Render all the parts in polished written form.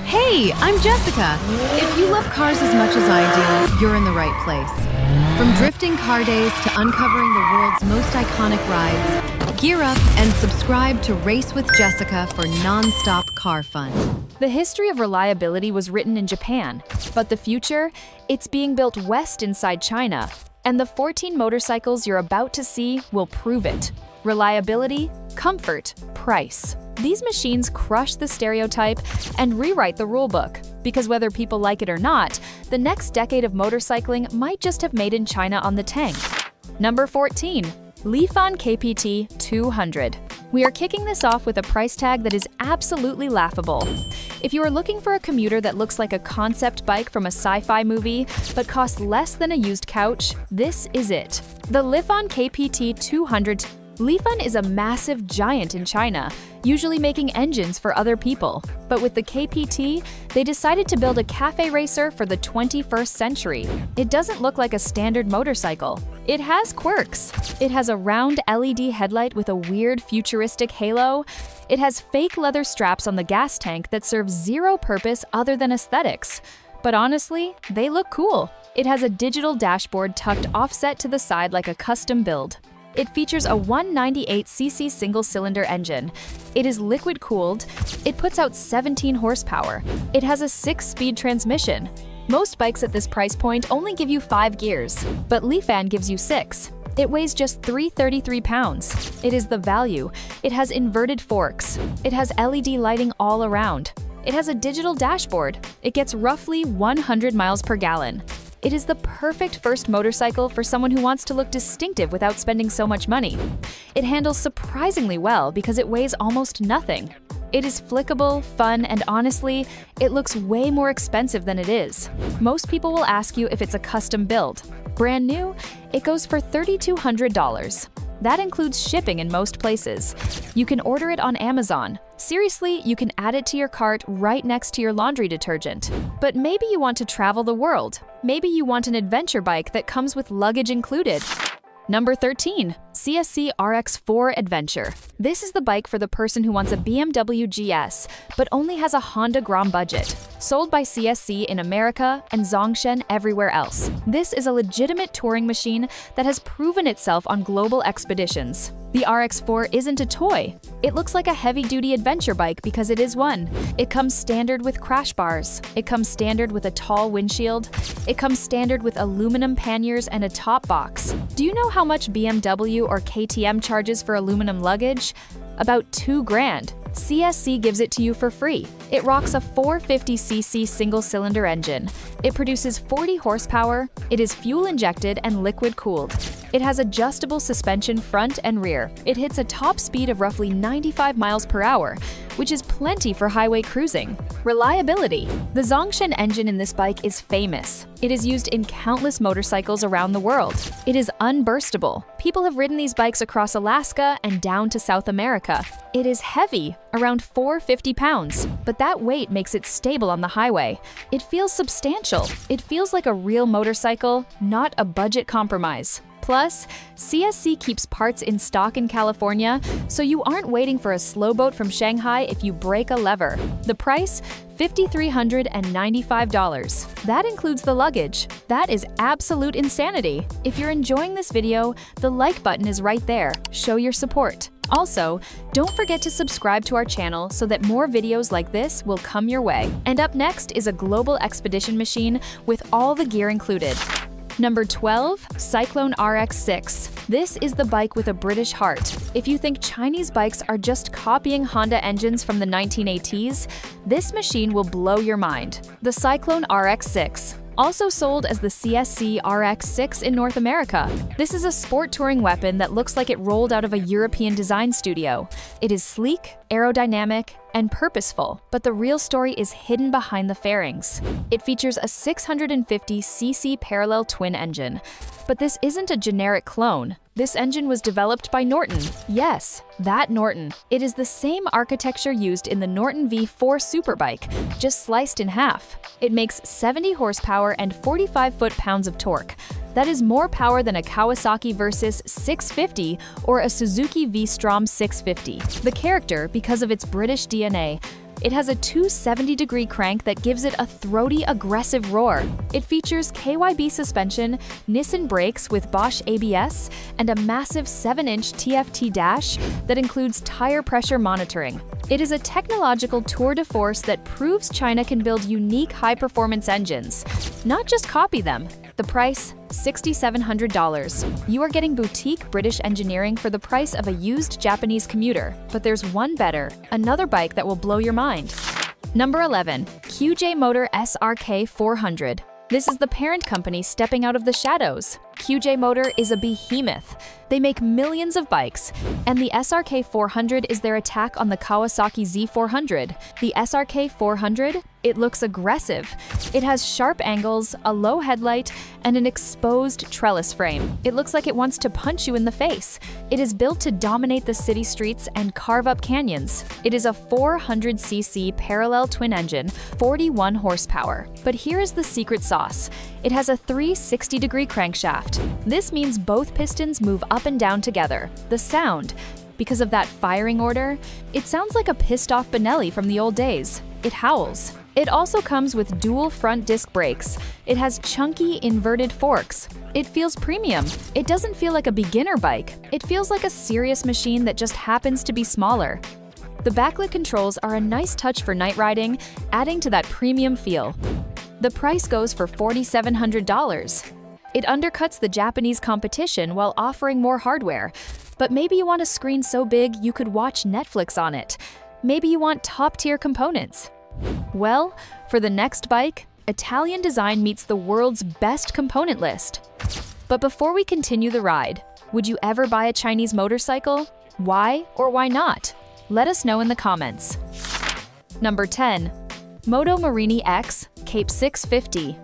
Hey, I'm Jessica. If you love cars as much as I do, you're in the right place. From drifting car days to uncovering the world's most iconic rides, gear up and subscribe to Race with Jessica for non-stop car fun. The history of reliability was written in Japan, but the future, it's being built west inside China, and the 14 motorcycles you're about to see will prove it. Reliability, comfort, price. These machines crush the stereotype and rewrite the rulebook, because whether people like it or not, the next decade of motorcycling might just have made in China on the tank. Number 14. Lifan KPT 200. We are kicking this off with a price tag that is absolutely laughable. If you are looking for a commuter that looks like a concept bike from a sci-fi movie, but costs less than a used couch, this is it. The Lifan KPT 200. Lifan is a massive giant in China, usually making engines for other people. But with the KPT, they decided to build a cafe racer for the 21st century. It doesn't look like a standard motorcycle. It has quirks. It has a round LED headlight with a weird futuristic halo. It has fake leather straps on the gas tank that serve zero purpose other than aesthetics. But honestly, they look cool. It has a digital dashboard tucked offset to the side like a custom build. It features a 198cc single-cylinder engine. It is liquid-cooled. It puts out 17 horsepower. It has a 6-speed transmission. Most bikes at this price point only give you 5 gears, but Lifan gives you 6. It weighs just 333 pounds. It is the value. It has inverted forks. It has LED lighting all around. It has a digital dashboard. It gets roughly 100 miles per gallon. It is the perfect first motorcycle for someone who wants to look distinctive without spending so much money. It handles surprisingly well because it weighs almost nothing. It is flickable, fun, and honestly, it looks way more expensive than it is. Most people will ask you if it's a custom build. Brand new, it goes for $3,200. That includes shipping in most places. You can order it on Amazon. Seriously, you can add it to your cart right next to your laundry detergent. But maybe you want to travel the world. Maybe you want an adventure bike that comes with luggage included. Number 13. CSC RX-4 Adventure. This is the bike for the person who wants a BMW GS, but only has a Honda Gram budget. Sold by CSC in America and Zongshen everywhere else. This is a legitimate touring machine that has proven itself on global expeditions. The RX-4 isn't a toy. It looks like a heavy-duty adventure bike because it is one. It comes standard with crash bars. It comes standard with a tall windshield. It comes standard with aluminum panniers and a top box. Do you know how much BMW or KTM charges for aluminum luggage? About $2,000. CSC gives it to you for free. It rocks a 450cc single-cylinder engine. It produces 40 horsepower. It is fuel-injected and liquid-cooled. It has adjustable suspension front and rear. It hits a top speed of roughly 95 miles per hour, which is plenty for highway cruising. Reliability. The Zongshen engine in this bike is famous. It is used in countless motorcycles around the world. It is unburstable. People have ridden these bikes across Alaska and down to South America. It is heavy, around 450 pounds, but that weight makes it stable on the highway. It feels substantial. It feels like a real motorcycle, not a budget compromise. Plus, CSC keeps parts in stock in California, so you aren't waiting for a slow boat from Shanghai if you break a lever. The price? $5,395. That includes the luggage. That is absolute insanity. If you're enjoying this video, the like button is right there. Show your support. Also, don't forget to subscribe to our channel so that more videos like this will come your way. And up next is a global expedition machine with all the gear included. Number 12. Cyclone RX-6. This is the bike with a British heart. If you think Chinese bikes are just copying Honda engines from the 1980s, this machine will blow your mind. The Cyclone RX-6. Also sold as the CSC RX-6 in North America. This is a sport touring weapon that looks like it rolled out of a European design studio. It is sleek, aerodynamic, and purposeful, but the real story is hidden behind the fairings. It features a 650cc parallel twin engine. But this isn't a generic clone. This engine was developed by Norton. Yes, that Norton. It is the same architecture used in the Norton V4 Superbike, just sliced in half. It makes 70 horsepower and 45 foot-pounds of torque. That is more power than a Kawasaki Versys 650 or a Suzuki V-Strom 650. The character, because of its British DNA, It has a 270-degree crank that gives it a throaty, aggressive roar. It features KYB suspension, Nissan brakes with Bosch ABS, and a massive 7-inch TFT dash that includes tire pressure monitoring. It is a technological tour de force that proves China can build unique high-performance engines, not just copy them. The price, $6,700. You are getting boutique British engineering for the price of a used Japanese commuter. But there's one better, another bike that will blow your mind. Number 11, QJ Motor SRK 400. This is the parent company stepping out of the shadows. QJ Motor is a behemoth. They make millions of bikes, and the SRK 400 is their attack on the Kawasaki Z400. The SRK 400, it looks aggressive. It has sharp angles, a low headlight, and an exposed trellis frame. It looks like it wants to punch you in the face. It is built to dominate the city streets and carve up canyons. It is a 400cc parallel twin engine, 41 horsepower. But here is the secret sauce. It has a 360-degree crankshaft. This means both pistons move up and down together. The sound, because of that firing order, it sounds like a pissed-off Benelli from the old days. It howls. It also comes with dual front disc brakes. It has chunky, inverted forks. It feels premium. It doesn't feel like a beginner bike. It feels like a serious machine that just happens to be smaller. The backlit controls are a nice touch for night riding, adding to that premium feel. The price goes for $4,700. It undercuts the Japanese competition while offering more hardware. But maybe you want a screen so big you could watch Netflix on it. Maybe you want top-tier components. Well, for the next bike, Italian design meets the world's best component list. But before we continue the ride, would you ever buy a Chinese motorcycle? Why or why not? Let us know in the comments. Number 10. Moto Morini X Cape 650.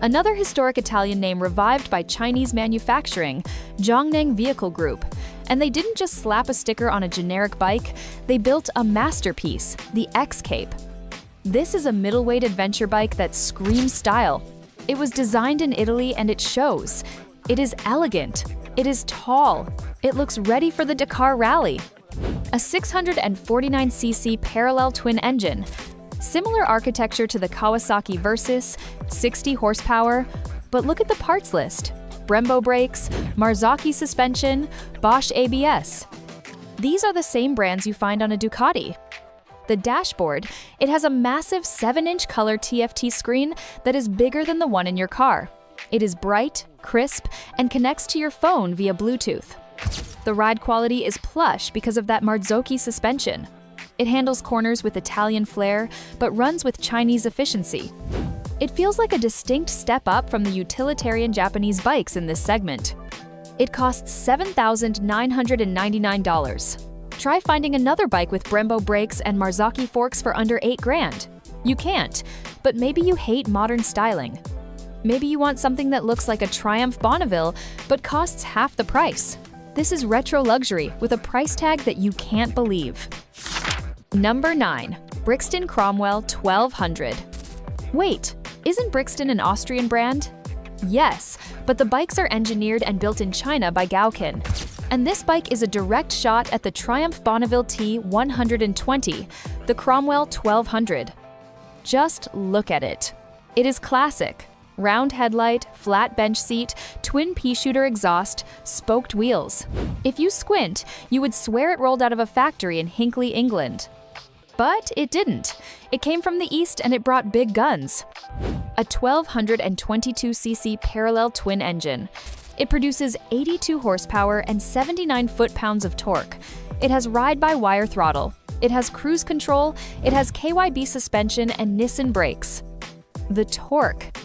Another historic Italian name revived by Chinese manufacturing, Zhongneng Vehicle Group. And they didn't just slap a sticker on a generic bike, they built a masterpiece, the X Cape. This is a middleweight adventure bike that screams style. It was designed in Italy and it shows. It is elegant. It is tall. It looks ready for the Dakar Rally. A 649cc parallel twin engine. Similar architecture to the Kawasaki Versys, 60 horsepower, but look at the parts list. Brembo brakes, Marzocchi suspension, Bosch ABS. These are the same brands you find on a Ducati. The dashboard, it has a massive 7-inch color TFT screen that is bigger than the one in your car. It is bright, crisp, and connects to your phone via Bluetooth. The ride quality is plush because of that Marzocchi suspension. It handles corners with Italian flair, but runs with Chinese efficiency. It feels like a distinct step up from the utilitarian Japanese bikes in this segment. It costs $7,999. Try finding another bike with Brembo brakes and Marzocchi forks for under $8,000. You can't, but maybe you hate modern styling. Maybe you want something that looks like a Triumph Bonneville, but costs half the price. This is retro luxury with a price tag that you can't believe. Number 9. Brixton Cromwell 1200. Wait, isn't Brixton an Austrian brand? Yes, but the bikes are engineered and built in China by Gaokin. And this bike is a direct shot at the Triumph Bonneville T120, the Cromwell 1200. Just look at it. It is classic. Round headlight, flat bench seat, twin pea-shooter exhaust, spoked wheels. If you squint, you would swear it rolled out of a factory in Hinckley, England. But it didn't. It came from the East and it brought big guns. A 1222cc parallel twin engine. It produces 82 horsepower and 79 foot-pounds of torque. It has ride-by-wire throttle. It has cruise control. It has KYB suspension and Nissan brakes. The torque.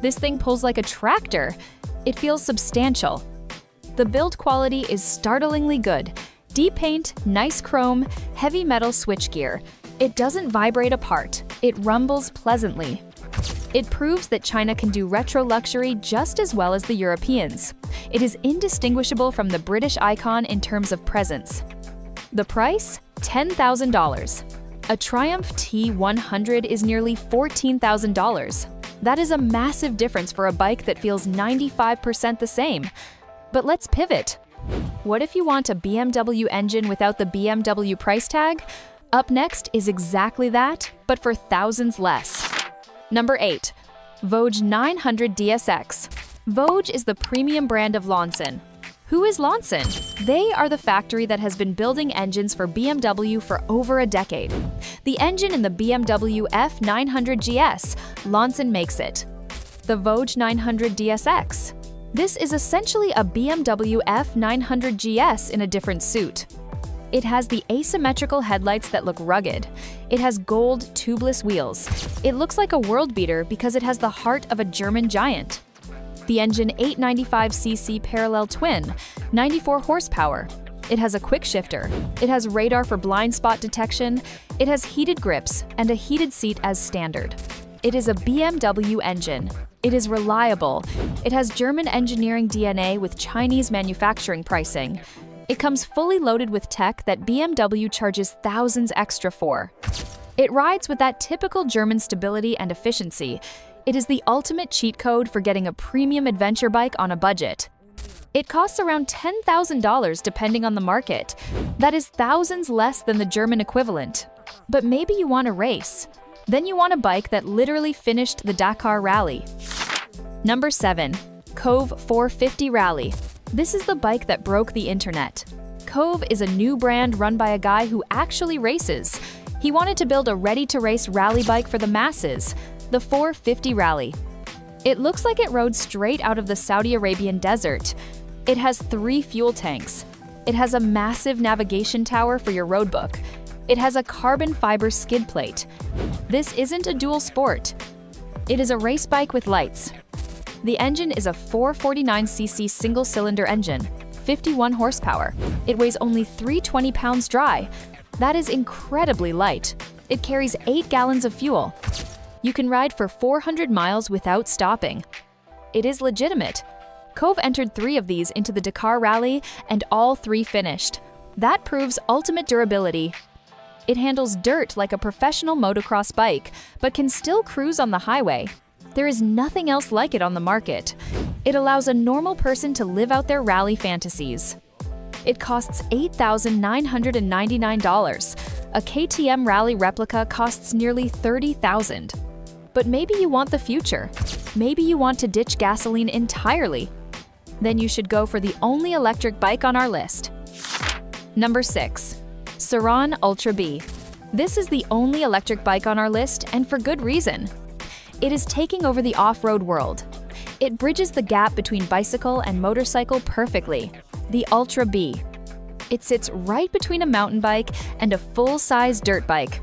This thing pulls like a tractor. It feels substantial. The build quality is startlingly good. Deep paint, nice chrome, heavy metal switchgear. It doesn't vibrate apart. It rumbles pleasantly. It proves that China can do retro luxury just as well as the Europeans. It is indistinguishable from the British icon in terms of presence. The price? $10,000. A Triumph T100 is nearly $14,000. That is a massive difference for a bike that feels 95% the same. But let's pivot. What if you want a BMW engine without the BMW price tag? Up next is exactly that, but for thousands less. Number 8. Vogue 900 DSX. Vogue is the premium brand of Lawson. Who is Lawson? They are the factory that has been building engines for BMW for over a decade. The engine in the BMW F900 GS, Lawson makes it. The Vogue 900 DSX. This is essentially a BMW F900 GS in a different suit. It has the asymmetrical headlights that look rugged. It has gold, tubeless wheels. It looks like a world beater because it has the heart of a German giant. The engine 895cc parallel twin, 94 horsepower. It has a quick shifter. It has radar for blind spot detection. It has heated grips and a heated seat as standard. It is a BMW engine. It is reliable. It has German engineering DNA with Chinese manufacturing pricing. It comes fully loaded with tech that BMW charges thousands extra for. It rides with that typical German stability and efficiency. It is the ultimate cheat code for getting a premium adventure bike on a budget. It costs around $10,000 depending on the market. That is thousands less than the German equivalent. But maybe you want a race. Then you want a bike that literally finished the Dakar Rally. Number 7. Cove 450 Rally. This is the bike that broke the internet. Cove is a new brand run by a guy who actually races. He wanted to build a ready-to-race rally bike for the masses, the 450 Rally. It looks like it rode straight out of the Saudi Arabian desert. It has 3 fuel tanks. It has a massive navigation tower for your roadbook. It has a carbon fiber skid plate. This isn't a dual sport. It is a race bike with lights. The engine is a 449cc single-cylinder engine, 51 horsepower. It weighs only 320 pounds dry. That is incredibly light. It carries 8 gallons of fuel. You can ride for 400 miles without stopping. It is legitimate. Cove entered 3 of these into the Dakar Rally, and all 3 finished. That proves ultimate durability. It handles dirt like a professional motocross bike, but can still cruise on the highway. There is nothing else like it on the market. It allows a normal person to live out their rally fantasies. It costs $8,999. A KTM Rally replica costs nearly $30,000. But maybe you want the future. Maybe you want to ditch gasoline entirely. Then you should go for the only electric bike on our list. Number 6. Saran Ultra B. This is the only electric bike on our list, and for good reason. It is taking over the off-road world. It bridges the gap between bicycle and motorcycle perfectly. The Ultra B. It sits right between a mountain bike and a full-size dirt bike.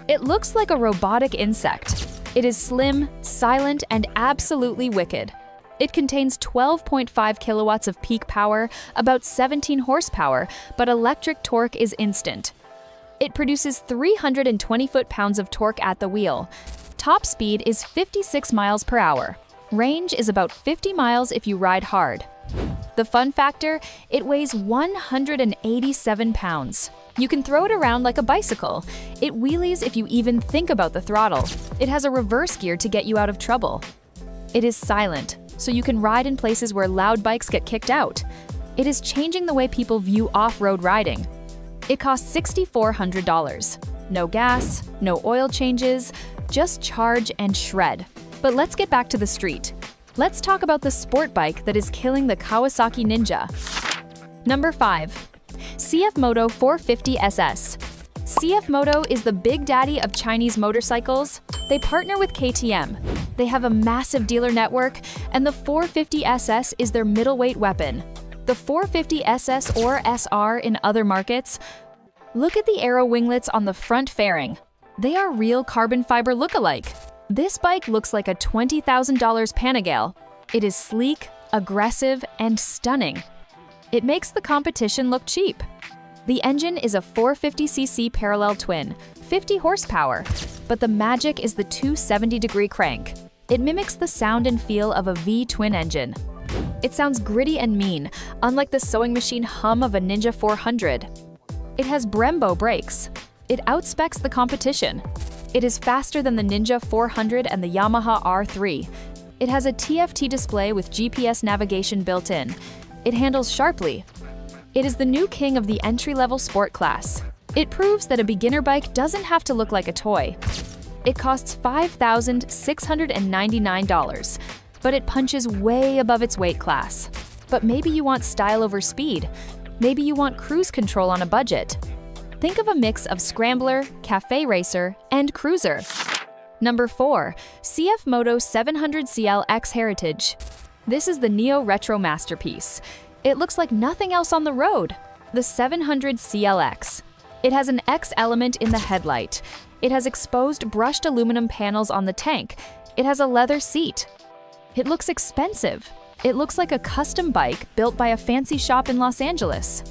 It looks like a robotic insect. It is slim, silent, and absolutely wicked. It contains 12.5 kilowatts of peak power, about 17 horsepower, but electric torque is instant. It produces 320 foot-pounds of torque at the wheel. Top speed is 56 miles per hour. Range is about 50 miles if you ride hard. The fun factor, it weighs 187 pounds. You can throw it around like a bicycle. It wheelies if you even think about the throttle. It has a reverse gear to get you out of trouble. It is silent, so you can ride in places where loud bikes get kicked out. It is changing the way people view off-road riding. It costs $6,400. No gas, no oil changes, just charge and shred. But let's get back to the street. Let's talk about the sport bike that is killing the Kawasaki Ninja. Number 5. CF Moto 450 SS. CF Moto is the big daddy of Chinese motorcycles. They partner with KTM. They have a massive dealer network, and the 450 SS is their middleweight weapon. The 450 SS or SR in other markets. Look at the aero winglets on the front fairing. They are real carbon fiber look-alike. This bike looks like a $20,000 Panigale. It is sleek, aggressive, and stunning. It makes the competition look cheap. The engine is a 450cc parallel twin, 50 horsepower, but the magic is the 270-degree crank. It mimics the sound and feel of a V-twin engine. It sounds gritty and mean, unlike the sewing machine hum of a Ninja 400. It has Brembo brakes. It outspecs the competition. It is faster than the Ninja 400 and the Yamaha R3. It has a TFT display with GPS navigation built in. It handles sharply. It is the new king of the entry-level sport class. It proves that a beginner bike doesn't have to look like a toy. It costs $5,699, but it punches way above its weight class. But maybe you want style over speed. Maybe you want cruise control on a budget. Think of a mix of scrambler, cafe racer, and cruiser. Number 4. CF Moto 700CL X Heritage. This is the neo-retro masterpiece. It looks like nothing else on the road. The 700CLX. It has an X element in the headlight. It has exposed brushed aluminum panels on the tank. It has a leather seat. It looks expensive. It looks like a custom bike built by a fancy shop in Los Angeles.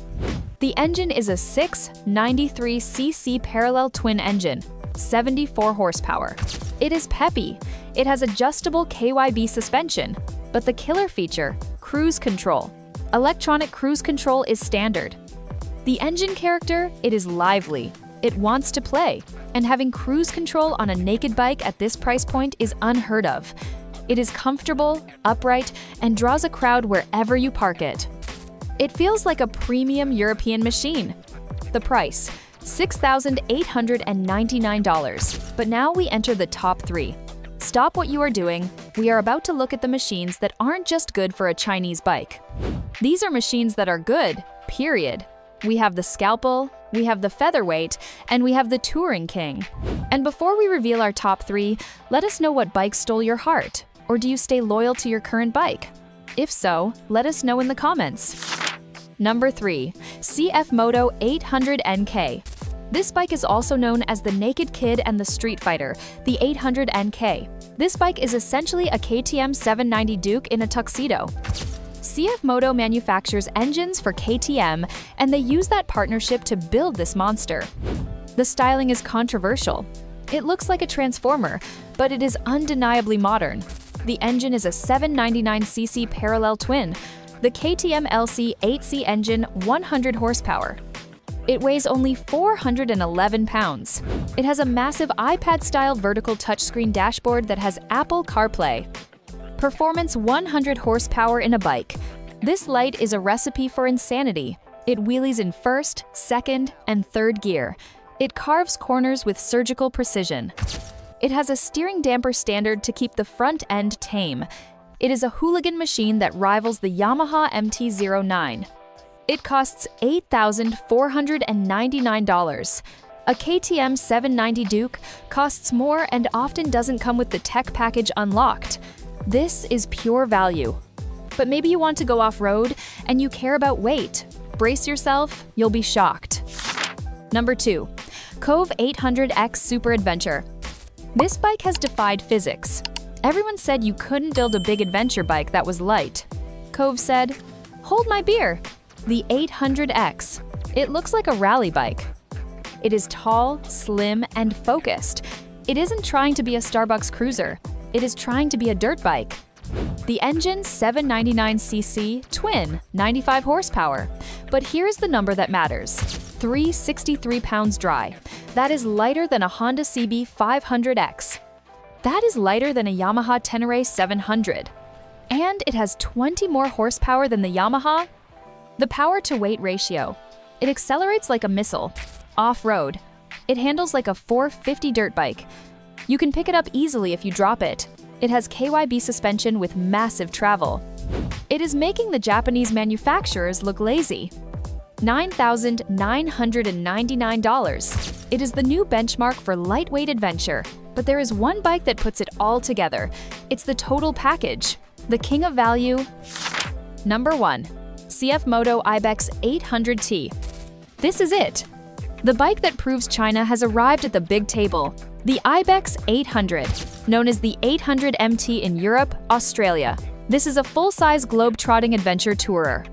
The engine is a 693cc parallel twin engine, 74 horsepower. It is peppy. It has adjustable KYB suspension, but the killer feature, cruise control. Electronic cruise control is standard. The engine character, it is lively. It wants to play, and having cruise control on a naked bike at this price point is unheard of. It is comfortable, upright, and draws a crowd wherever you park it. It feels like a premium European machine. The price, $6,899. But now we enter the top 3. Stop what you are doing. We are about to look at the machines that aren't just good for a Chinese bike. These are machines that are good, period. We have the Scalpel, we have the Featherweight, and we have the Touring King. And before we reveal our top 3, let us know what bike stole your heart. Or do you stay loyal to your current bike? If so, let us know in the comments. Number 3. CF Moto 800NK. This bike is also known as the Naked Kid and the Street Fighter, the 800NK. This bike is essentially a KTM 790 Duke in a tuxedo. CF Moto manufactures engines for KTM, and they use that partnership to build this monster. The styling is controversial. It looks like a transformer, but it is undeniably modern. The engine is a 799cc parallel twin, the KTM LC 8C engine, 100 horsepower. It weighs only 411 pounds. It has a massive iPad-style vertical touchscreen dashboard that has Apple CarPlay. Performance 100 horsepower in a bike. This light is a recipe for insanity. It wheelies in first, second, and third gear. It carves corners with surgical precision. It has a steering damper standard to keep the front end tame. It is a hooligan machine that rivals the Yamaha MT-09. It costs $8,499. A KTM 790 Duke costs more and often doesn't come with the tech package unlocked. This is pure value. But maybe you want to go off-road and you care about weight. Brace yourself, you'll be shocked. Number 2. Cove 800X Super Adventure. This bike has defied physics. Everyone said you couldn't build a big adventure bike that was light. Cove said, "Hold my beer." The 800X. It looks like a rally bike. It is tall, slim, and focused. It isn't trying to be a Starbucks cruiser. It is trying to be a dirt bike. The engine, 799cc, twin, 95 horsepower. But here's the number that matters. 363 pounds dry. That is lighter than a Honda CB 500X. That is lighter than a Yamaha Tenere 700. And it has 20 more horsepower than the Yamaha. The power-to-weight ratio. It accelerates like a missile. Off-road. It handles like a 450 dirt bike. You can pick it up easily if you drop it. It has KYB suspension with massive travel. It is making the Japanese manufacturers look lazy. $9,999. It is the new benchmark for lightweight adventure. But there is one bike that puts it all together. It's the total package. The king of value. Number 1. CF Moto Ibex 800T. This is it. The bike that proves China has arrived at the big table. The Ibex 800, known as the 800 MT in Europe, Australia. This is a full-size globe-trotting adventure tourer.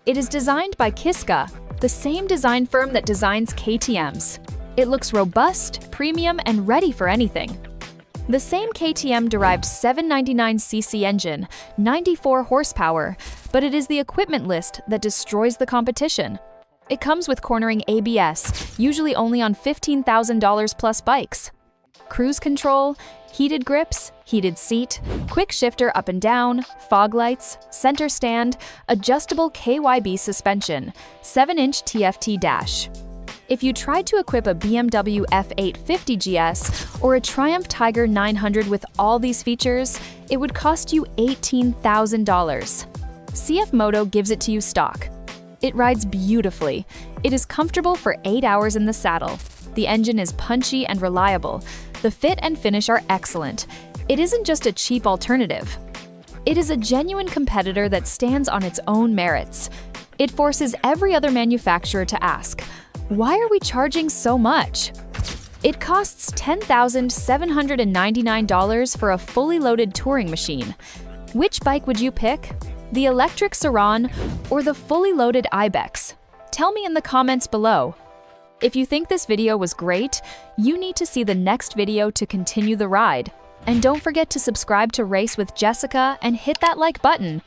It is designed by Kiska, the same design firm that designs KTMs. It looks robust, premium, and ready for anything. The same KTM-derived 799cc engine, 94 horsepower, but it is the equipment list that destroys the competition. It comes with cornering ABS, usually only on $15,000 plus bikes. Cruise control, heated grips, heated seat, quick shifter up and down, fog lights, center stand, adjustable KYB suspension, 7-inch TFT dash. If you tried to equip a BMW F850 GS or a Triumph Tiger 900 with all these features, it would cost you $18,000. CF Moto gives it to you stock. It rides beautifully. It is comfortable for 8 hours in the saddle. The engine is punchy and reliable. The fit and finish are excellent. It isn't just a cheap alternative. It is a genuine competitor that stands on its own merits. It forces every other manufacturer to ask, why are we charging so much? It costs $10,799 for a fully loaded touring machine. Which bike would you pick? The electric Saran or the fully loaded Ibex? Tell me in the comments below. If you think this video was great, you need to see the next video to continue the ride. And don't forget to subscribe to Race with Jessica and hit that like button.